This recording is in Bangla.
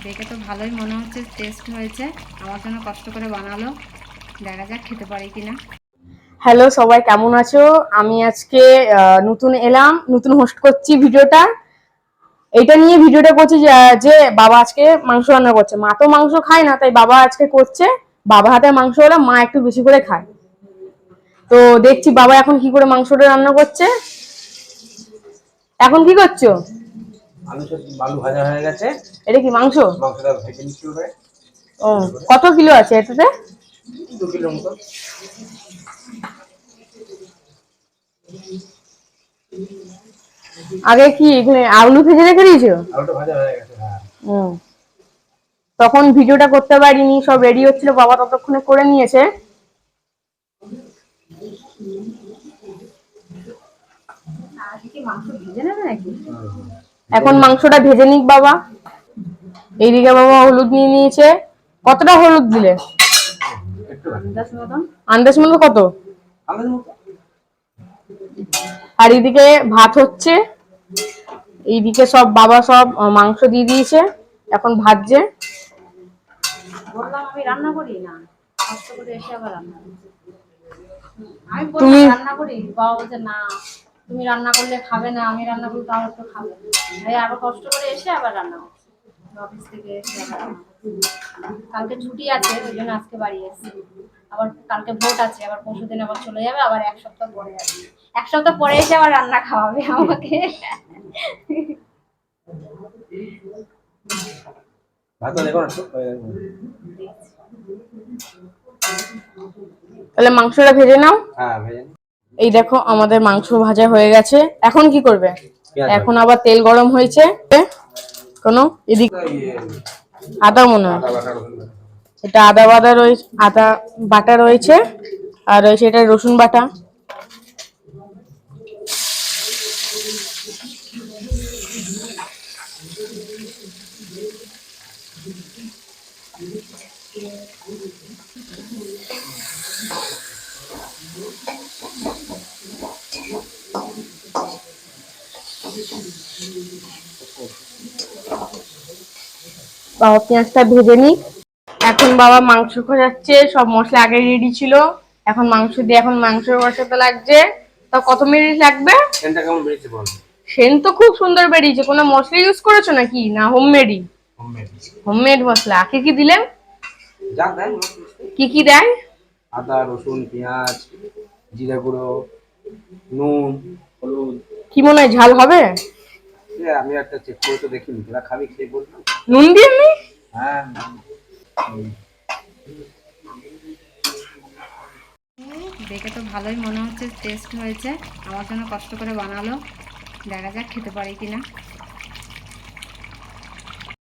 দেখে তো ভালোই মনে হচ্ছে, টেস্ট হয়েছে। আমার জন্য কষ্ট করে বানালো, দেখা যাক খেতে পারি কিনা। হ্যালো সবাই, কেমন আছো? আমি আজকে নতুন এলাম, নতুন হোস্ট করছি ভিডিওটা। এটা নিয়ে ভিডিওটা করছি যে বাবা আজকে মাংস রান্না করছে। মা তো মাংস খায় না, তাই বাবা আজকে করছে। বাবা হাতের মাংস হলে মা একটু বেশি করে খায়। তো দেখছি বাবা এখন কি করে মাংসটা রান্না করছে। এখন কি করছো? আলু ভাজা হয়ে গেছে। এটা কি মাংস? মাংসটা ভেজে নিচ্ছি হবে। ও, কত কিলো আছে এটাতে? 2 কিলো মতো। আগে কি এখানে আলু ভেজে রেখে দিয়েছো? আলুটা ভাজা হয়ে গেছে, হ্যাঁ। তখন ভিডিওটা করতে পারিনি, সব রেডি হচ্ছিল, বাবা ততক্ষণে করে নিয়েছে। এখন মাংসটা ভেজে নিক বাবা। এইদিকে বাবা হলুদ নিয়ে নিয়েছে। কতটা হলুদ দিলে? আন্দাজ মতো কত? আর এইদিকে ভাত হচ্ছে। এইদিকে সব বাবা সব মাংস দিয়ে দিয়েছে, এখন ভাজছে। বললাম আমি রান্না করি না, কষ্ট করে এসে আবার রান্না করি। আমি তুমি রান্না করি, বাবা বলছে না তুমি রান্না করলে খাবে না, আমি রান্না করি তাও একটু খাবে। তাই আবার কষ্ট করে এসে আবার রান্না করছি, অফিস থেকে এসে আবার রান্না করছি। কালকে ছুটি আছে, ওই জন্য আজকে বাড়ি এসেছি। আবার কালকে ভোট আছে, আবার পরশুদিন আবার চলে যাবে, আবার 1 সপ্তাহ পরে আসবে। 1 সপ্তাহ পরে এসে আবার রান্না খাওয়াবে আমাকে। তাহলে মাংসটা ভেজে নাও। হ্যাঁ, ভেজে। এই দেখো আমাদের মাংস ভাজা হয়ে গেছে। এখন কি করবে? এখন আবার তেল গরম হয়েছে। কোনো এদিক আদা মনে হয়, এটা আদা বাটা রয়েছে, আদা বাটা রয়েছে, আর রয়েছে এটা রসুন বাটা। বাবা পেঁয়াজটা ভেজে নি। এখন বাবা মাংস খোঁজাচ্ছে, সব মশলা আগে রেডি ছিল। এখন মাংস দিয়ে এখন মাংস কষাতে লাগছে। তা কত মিনিট লাগবে? সেন্টটা কেমন বেরিয়েছে বল? সেন্ট তো খুব সুন্দর বেরিয়েছে। কোনো মশলা ইউজ করেছো নাকি, না হোমমেডই? হোমমেড। হোমমেড মশলা। কি কি দিলেন? যা দেয়, কি কি দেয়? আদা, রসুন, পেঁয়াজ, জিরে গুঁড়ো, নুন, হলুদ। কি মনে হয় ঝাল হবে? আমি একটা চেক করে তো দেখিনি, তোরা খাবি, খেয়ে বলবি। নুন দিয়ে নি? হ্যাঁ। দেখে তো ভালোই মনে হচ্ছে, টেস্ট হয়েছে। আমার জন্য কষ্ট করে বানালো, দেখা যাক খেতে পারি কিনা।